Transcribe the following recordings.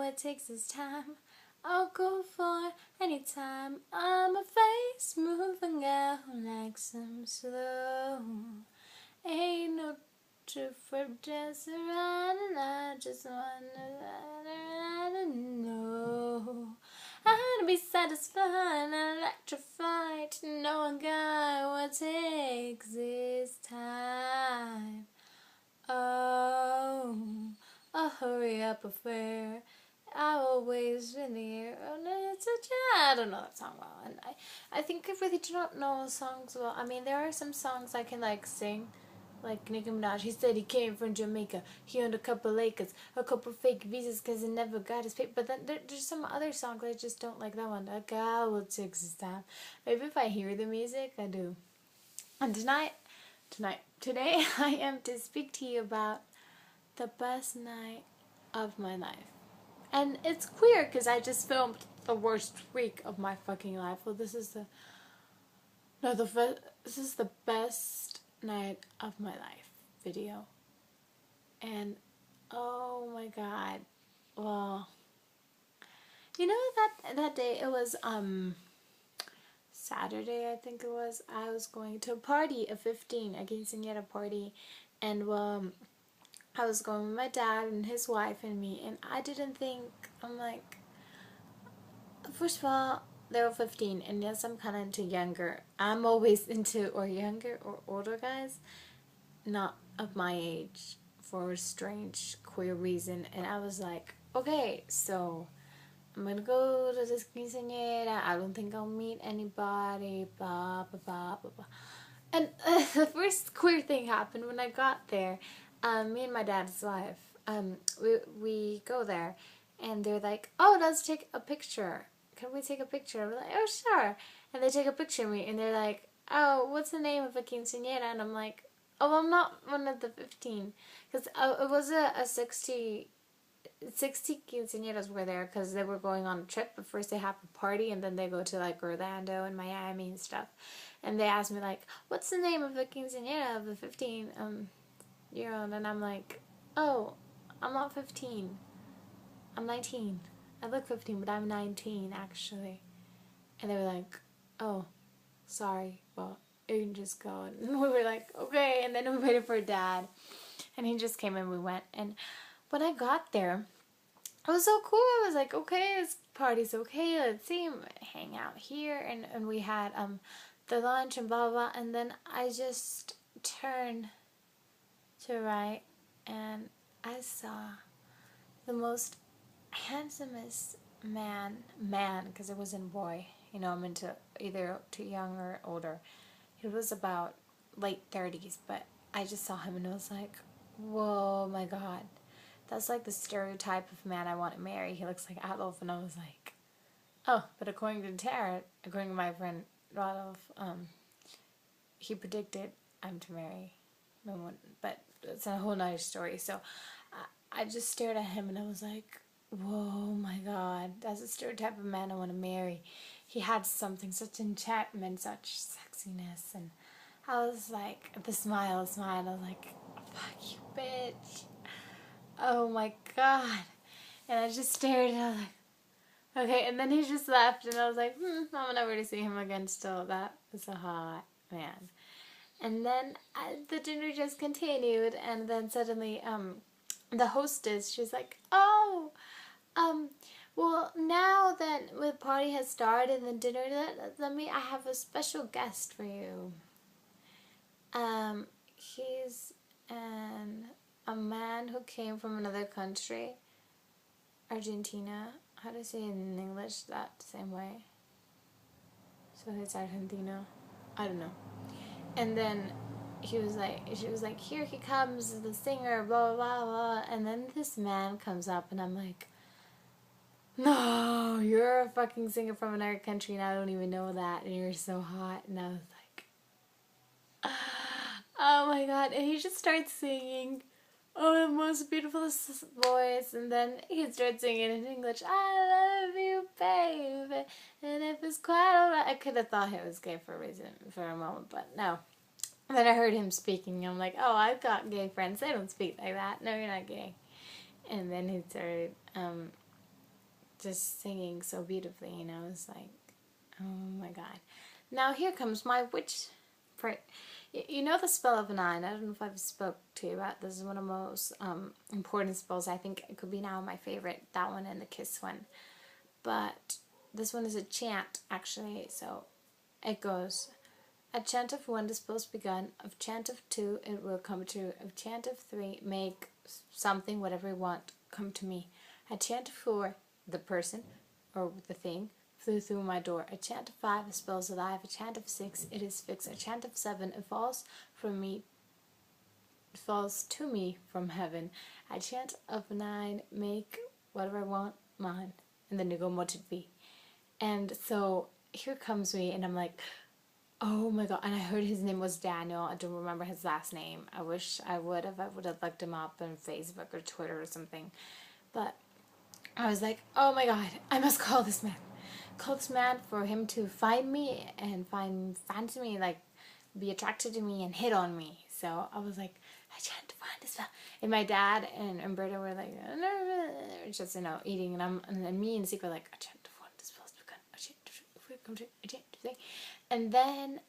it takes is time. I'll go for any time. I'm a face moving out like some slow. Ain't no truth for just around, and I just wanna let her know. I wanna be satisfied and electrified to know a guy what takes his time. Oh, a hurry up affair. I always in the air. Oh, it's I don't know that song well, and I think I really do not know songs well. I mean, there are some songs I can like sing, like Nicki Minaj. He said he came from Jamaica. He owned a couple acres, a couple fake visas, cause he never got his pay. But then there's some other songs I just don't like that one. A guy will take his time. Maybe if I hear the music, I do. And today I am to speak to you about the best night of my life. And it's queer because I just filmed the worst week of my fucking life. Well, this is the best night of my life video. And oh my god. Well, you know that day it was Saturday, I think it was. I was going to a party, a 15, a quinceañera party, and I was going with my dad and his wife and me, and I didn't think, I'm like, first of all, they were 15, and yes, I'm kind of into younger. I'm always into or younger or older guys, not of my age, for a strange queer reason. And I was like, okay, so I'm gonna go to this quinceañera. I don't think I'll meet anybody. Blah blah blah blah blah. And the first queer thing happened when I got there. Me and my dad's wife. We go there, and they're like, "Oh, let's take a picture. Can we take a picture?" I'm like, "Oh, sure." And they take a picture of me, and they're like, "Oh, what's the name of a quinceañera?" And I'm like, "Oh, I'm not one of the 15, because it was a 60 quinceañeras were there because they were going on a trip. But first they have a party, and then they go to like Orlando and Miami and stuff. And they asked me like, "What's the name of the quinceañera of the 15 year old?" And I'm like, "Oh, I'm not 15. I'm 19. I look 15, but I'm 19 actually." And they were like, "Oh, sorry. Well, you can just go." And we were like, "Okay." And then we waited for Dad, and he just came and we went. And when I got there, it was so cool. I was like, okay, this party's okay. Let's see, hang out here. And we had the lunch and blah, blah, blah. And then I just turned to right, and I saw the most handsomest man, because it wasn't boy. You know, I'm into either too young or older. He was about late 30s, but I just saw him and I was like, whoa, my God. That's like the stereotype of man I want to marry. He looks like Adolf, and I was like, oh, but according to Tara, according to my friend Rodolph, he predicted I'm to marry no one, but it's a whole nother story. So I just stared at him and I was like, whoa, my God, that's the stereotype of man I want to marry. He had something, such enchantment, such sexiness, and I was like, the smile, I was like, fuck you, bitch. Oh my God. And I just stared and I was like, okay. And then he just left and I was like, I'm never to see him again still. That was a hot man. And then the dinner just continued, and then suddenly the hostess, she's like, oh, well, now that the party has started and the dinner, I have a special guest for you. He's a man who came from another country, Argentina. How do you say it in English that same way? So it's Argentino. I don't know. And then she was like, here he comes, the singer, blah, blah, blah. And then this man comes up, and I'm like, no, you're a fucking singer from another country, and I don't even know that, and you're so hot. And I was like, oh my God. And he just starts singing, oh, the most beautiful voice. And then he starts singing in English, I love you, baby. And if it's quite alright. I could have thought he was gay for a moment, but no. And then I heard him speaking. I'm like, oh, I've got gay friends. They don't speak like that. No, you're not gay. And then he started just singing so beautifully, you know. It's like, oh my god. Now here comes my witch part. You know the spell of 9. I don't know if I've spoke to you about this. Is one of the most important spells. I think it could be now my favorite. That one and the kiss one. But this one is a chant, actually. So it goes, a chant of 1, the spell's begun. Of chant of 2, it will come true. Of chant of 3, make something, whatever you want, come to me. A chant of 4, the person or the thing flew through my door. A chant of 5, the spell's alive. A chant of 6, it is fixed. A chant of 7, it falls to me from heaven. A chant of 9, make whatever I want mine. And then you go, what it be. And so here comes me, and I'm like, oh my god. And I heard his name was Daniel. I don't remember his last name. I wish I would have. I would have looked him up on Facebook or Twitter or something. But I was like, oh my god, I must call this man. Call this man for him to find me and fancy me, like be attracted to me and hit on me. So I was like, I can't find this man. And my dad and Berta were like, just, you know, eating, and me in secret like, I can't find this man. And then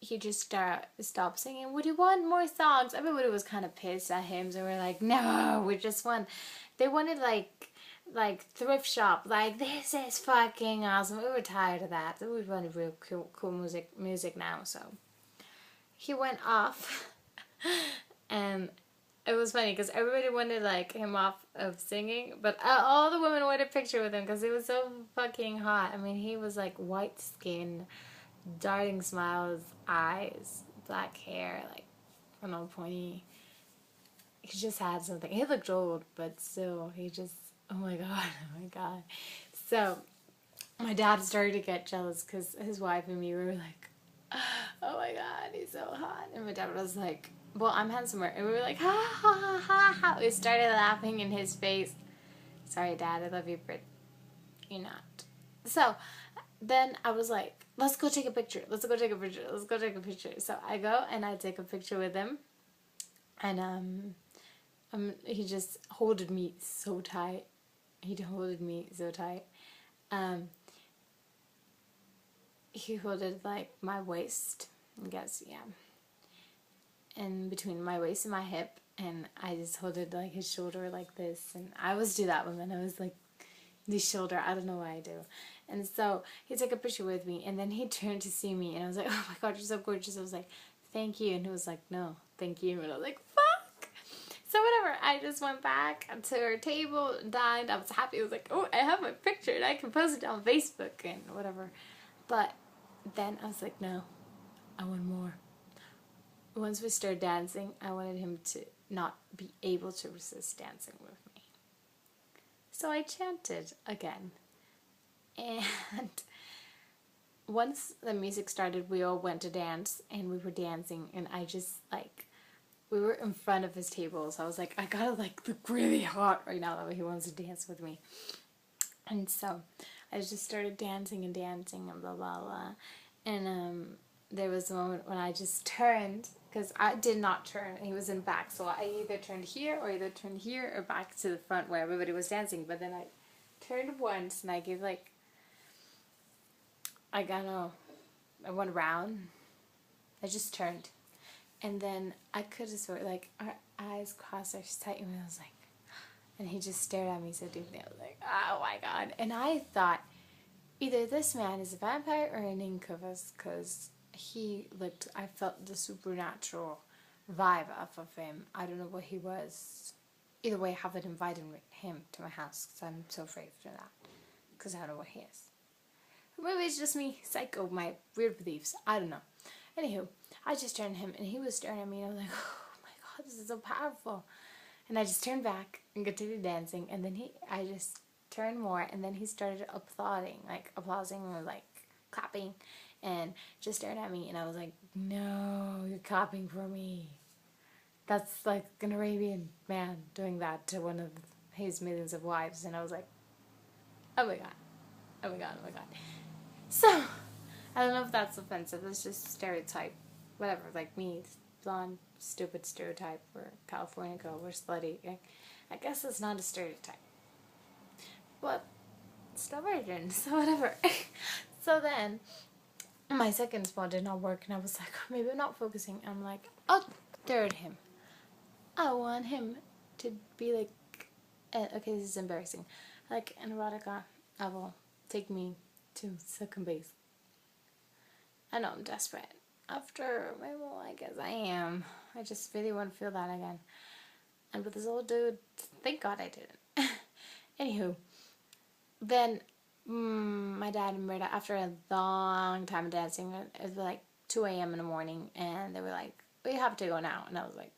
he just stopped singing. Would you want more songs? Everybody was kind of pissed at him, so we're like, no, we just want. They wanted like thrift shop, like this is fucking awesome. We were tired of that. We wanted real cool music now. So he went off, and it was funny because everybody wanted like him off of singing, but all the women wanted a picture with him because he was so fucking hot. I mean, he was like white skin, darting smiles, eyes, black hair, like, I don't know, pointy. He just had something. He looked old, but still, he just, oh my god, oh my god. So my dad started to get jealous because his wife and me were like, oh my god, he's so hot. And my dad was like, well, I'm handsomer. And we were like, ha ha ha ha ha. We started laughing in his face. Sorry, Dad, I love you, but you're not. So then I was like, let's go take a picture. Let's go take a picture. Let's go take a picture. So I go and I take a picture with him. And he just holded me so tight. He holded me so tight. He holded like my waist, I guess, yeah. And between my waist and my hip, and I just holded like his shoulder like this. And I always do that when I was like the shoulder. I don't know why I do. And so he took a picture with me, and then he turned to see me, and I was like, oh my god, you're so gorgeous. I was like, thank you. And he was like, no, thank you. And I was like, fuck. So whatever, I just went back to our table, dined. I was happy. I was like, oh, I have my picture, and I can post it on Facebook and whatever. But then I was like, no, I want more. Once we started dancing, I wanted him to not be able to resist dancing with me. So I chanted again. And once the music started, we all went to dance, and we were dancing, and I just, like, we were in front of his table, so I was like, I gotta, like, look really hot right now that he wants to dance with me. And so I just started dancing and blah, blah, blah. And there was a moment when I just turned, because I did not turn. He was in back, so I either turned here or back to the front where everybody was dancing. But then I turned once, and I gave, like, I went around. I just turned. And then I could have sworn, like, our eyes crossed, our tight, and I was like, and he just stared at me so deeply. I was like, oh my god. And I thought, either this man is a vampire or an incubus, because I felt the supernatural vibe off of him. I don't know what he was. Either way, I haven't invited him to my house, because I'm so afraid of that, because I don't know what he is. Maybe it's just me, psycho, my weird beliefs. I don't know. Anywho, I just turned to him, and he was staring at me, and I was like, oh my god, this is so powerful. And I just turned back and continued dancing, and then I just turned more, and then he started applauding or like clapping, and just staring at me, and I was like, no, you're clapping for me. That's like an Arabian man doing that to one of his millions of wives. And I was like, oh my god, oh my god, oh my god. So I don't know if that's offensive. It's just stereotype, whatever, like me, blonde, stupid stereotype, or California girl, we're slutty. I guess it's not a stereotype. But still virgin, so whatever. So then my second spot did not work, and I was like, maybe I'm not focusing. I'm like, I'll third him. I want him to be like, okay, this is embarrassing, like an erotica novel. Take me to second base. I know I'm desperate. After maybe, well, I guess I am. I just really want to feel that again. And with this old dude, thank God I didn't. Anywho, then my dad and Brita, after a long time of dancing, it was like 2 a.m. in the morning, and they were like, we have to go now. And I was like,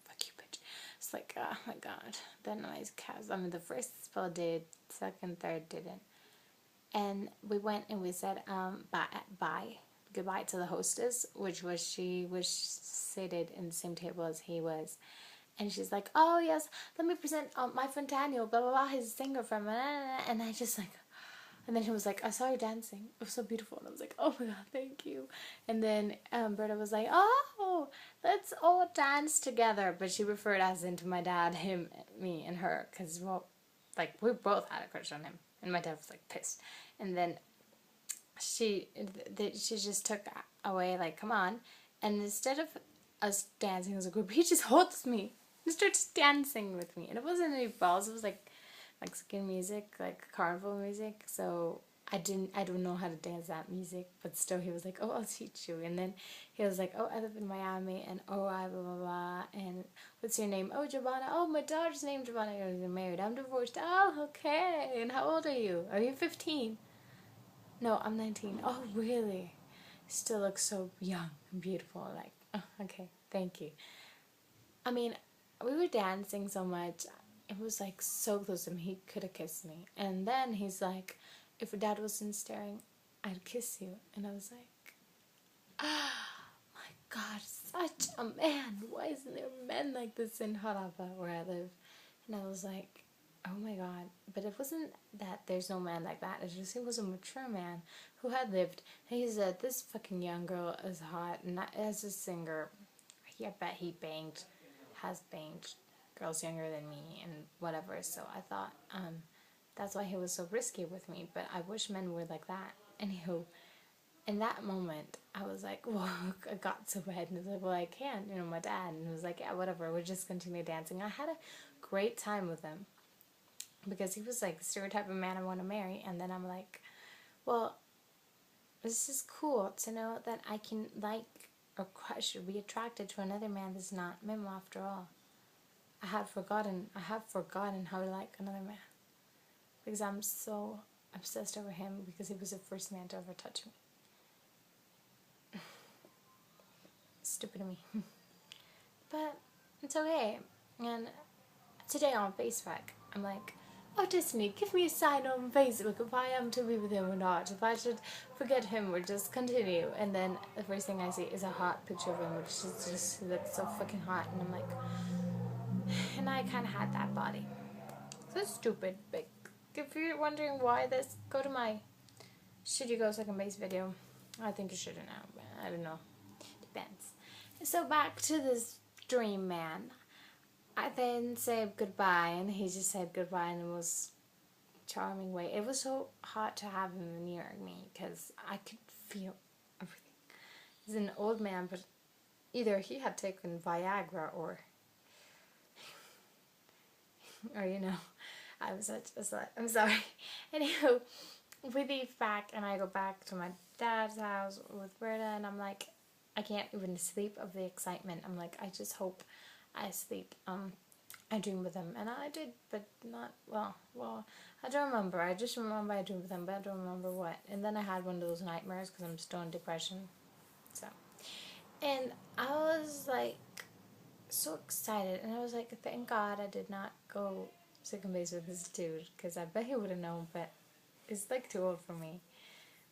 fuck you, bitch. It's like, oh my God. Then my cats, I mean, the first spell did, second, third didn't. And we went and we said goodbye to the hostess, which was, she was seated in the same table as he was. And she's like, oh yes, let me present my friend Daniel, blah blah blah, he's a singer from, and I just like, and then she was like, I saw you dancing, it was so beautiful. And I was like, oh my God, thank you. And then Berta was like, oh, let's all dance together. But she referred us into my dad, him, me, and her, because, well, like, we both had a crush on him. And my dad was like pissed. And then she just took away, like, come on. And instead of us dancing as a group, he just holds me and starts dancing with me. And it wasn't any balls, it was like Mexican music, like carnival music. So I don't know how to dance that music, but still he was like, oh, I'll teach you. And then he was like, oh, I live in Miami, and oh, I blah blah blah, and what's your name? Oh, Giovanna. Oh, my daughter's name Giovanna. You're married. I'm divorced. Oh, okay. And how old are you? Are you 15? No, I'm 19. Oh, really? Still looks so young and beautiful. Like, oh, okay, thank you. I mean, we were dancing so much, it was like so close to him, he could have kissed me. And then he's like, if your dad wasn't staring, I'd kiss you. And I was like, ah, my God, such a man. Why isn't there men like this in Harappa where I live? And I was like, oh my God. But it wasn't that there's no man like that. It just, he was a mature man who had lived. And he said, this fucking young girl is hot. And as a singer, I bet he has banged girls younger than me and whatever. So I thought, that's why he was so risky with me. But I wish men were like that. Anywho, in that moment, I was like, whoa, I got so red. And I was like, well, I can't, my dad. And he was like, yeah, whatever, we'll just continue dancing. I had a great time with him because he was like the stereotype of man I want to marry. And then I'm like, well, this is cool to know that I can like or crush or be attracted to another man that's not Mimo after all. I have forgotten how to like another man because I'm so obsessed over him because he was the first man to ever touch me. Stupid of me. But it's okay. And today on Facebook, I'm like, oh, Destiny, give me a sign on Facebook if I am to be with him or not, if I should forget him or just continue. And then the first thing I see is a hot picture of him, which is just looks so fucking hot. And I'm like, and I kind of had that body. So it's stupid. But if you're wondering why this, go to my should you go second base video. I think you shouldn't now, but I don't know. Depends. So back to this dream man. I then said goodbye, and he just said goodbye in the most charming way. It was so hot to have him near me because I could feel everything. He's an old man, but either he had taken Viagra or I was such a slut. I'm sorry. Anywho, we leave back, and I go back to my dad's house with Berta, and I'm like, I can't even sleep of the excitement. I'm like, I just hope I sleep. I dreamed with him, and I did, but not, well, I don't remember. I just remember I dreamed with him, but I don't remember what. And then I had one of those nightmares because I'm still in depression. So, and I was like, so excited, and I was like, thank God I did not go second base with this dude, because I bet he would have known, but it's like too old for me.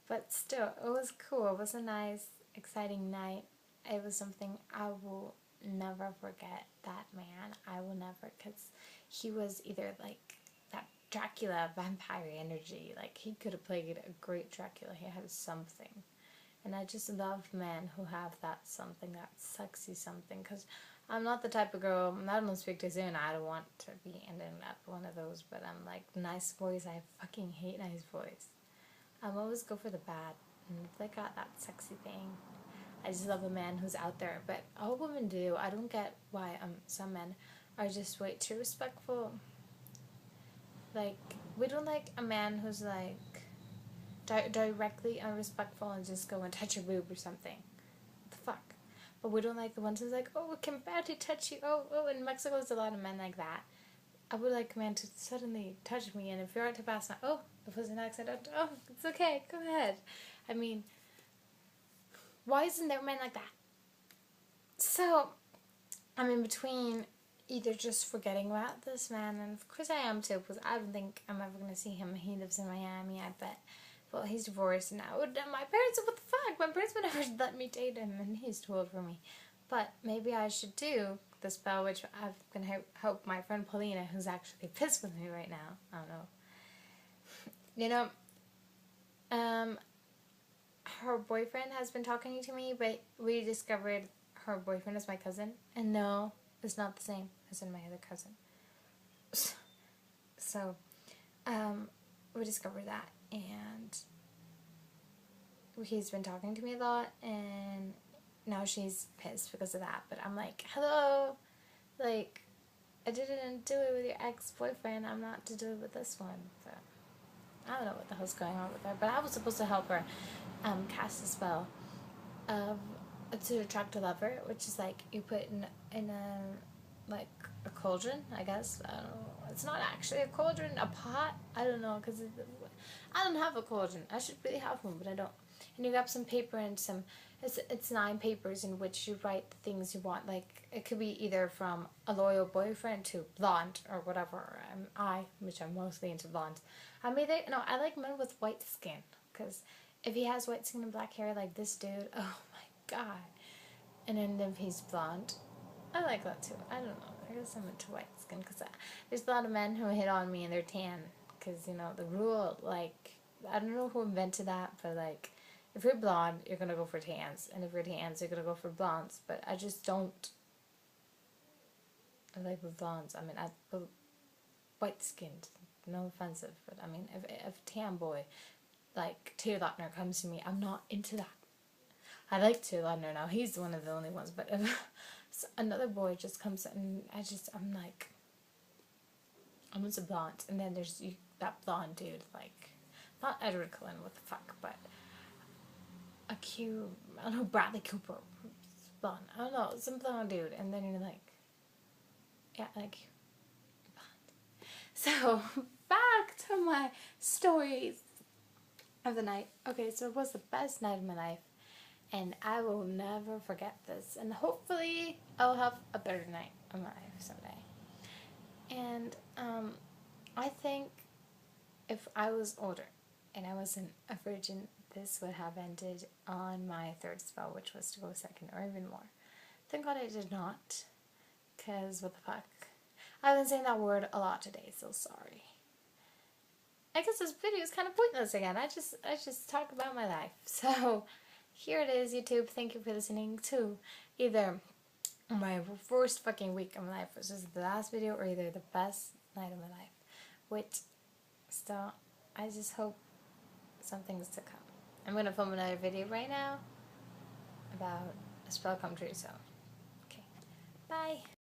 But still, it was cool. It was a nice, exciting night. It was something I will never forget. That man, I will never, because he was either like that Dracula vampire energy, like he could have played a great Dracula. He had something. And I just love men who have that something, that sexy something, because I'm not the type of girl, I don't speak too soon, I don't want to be ending up one of those, but I'm like, nice boys, I fucking hate nice boys. I'm always go for the bad, and if they got that sexy thing, I just love a man who's out there, but all women do. I don't get why some men are just way too respectful. Like, we don't like a man who's like directly unrespectful and just go and touch your boob or something. What the fuck? But we don't like the ones who's like, oh, we can barely touch you. Oh, in Mexico there's a lot of men like that. I would like a man to suddenly touch me, and if you're out to pass now, oh, if it was an accident, oh, it's okay, go ahead. I mean, why isn't there men like that? So, I'm in between either just forgetting about this man, and of course I am too, because I don't think I'm ever going to see him. He lives in Miami, I bet. Well, he's divorced now. My parents, what the fuck? My parents would never let me date him, and he's too old for me. But maybe I should do the spell, which I'm going to help my friend Paulina, who's actually pissed with me right now. I don't know. You know, her boyfriend has been talking to me, but we discovered her boyfriend is my cousin. And no, it's not the same as in my other cousin. So, we discovered that, and he's been talking to me a lot, and now she's pissed because of that. But I'm like, hello, like, I didn't do it with your ex-boyfriend. I'm not to do it with this one. So, I don't know what the hell's going on with her, but I was supposed to help her cast a spell of to attract a lover, which is like you put in a like a cauldron, I guess. I don't know. It's not actually a cauldron, a pot. I don't know, because I don't have a cauldron. I should really have one, but I don't. And you grab some paper and some. It's 9 papers in which you write the things you want. Like, it could be either from a loyal boyfriend to blonde or whatever. Which I'm mostly into blondes. I like men with white skin, because if he has white skin and black hair like this dude, oh my god. And then if he's blonde, I like that too. I don't know. I guess I'm into white skin, because there's a lot of men who hit on me and they're tan. Because, the rule, like, I don't know who invented that, but like, if you're blonde, you're going to go for tans. And if you're tans, you're going to go for blondes. But I just don't. I like with blondes. I mean, white skinned. No offensive. But I mean, if tan boy, like, Taylor Lautner comes to me, I'm not into that. I like Taylor Lautner now. He's one of the only ones. But if another boy just comes and I'm like, I'm into blonde. And then there's that blonde dude, like, not Edward Cullen, what the fuck, but a cute, I don't know, Bradley Cooper, blonde, I don't know, some blonde dude, and then you're like, yeah, like, blonde. So, back to my stories of the night. Okay, so it was the best night of my life, and I will never forget this, and hopefully I'll have a better night of my life someday. And, I think if I was older, and I wasn't a virgin, this would have ended on my 3rd spell, which was to go 2nd or even more. Thank God I did not, because what the fuck. I've been saying that word a lot today, so sorry. I guess this video is kind of pointless again. I just talk about my life. So, here it is, YouTube. Thank you for listening to either my worst fucking week of my life, which is the last video, or either the best night of my life. Which, still, I just hope something's to come. I'm going to film another video right now about a spell come true, so, okay, bye.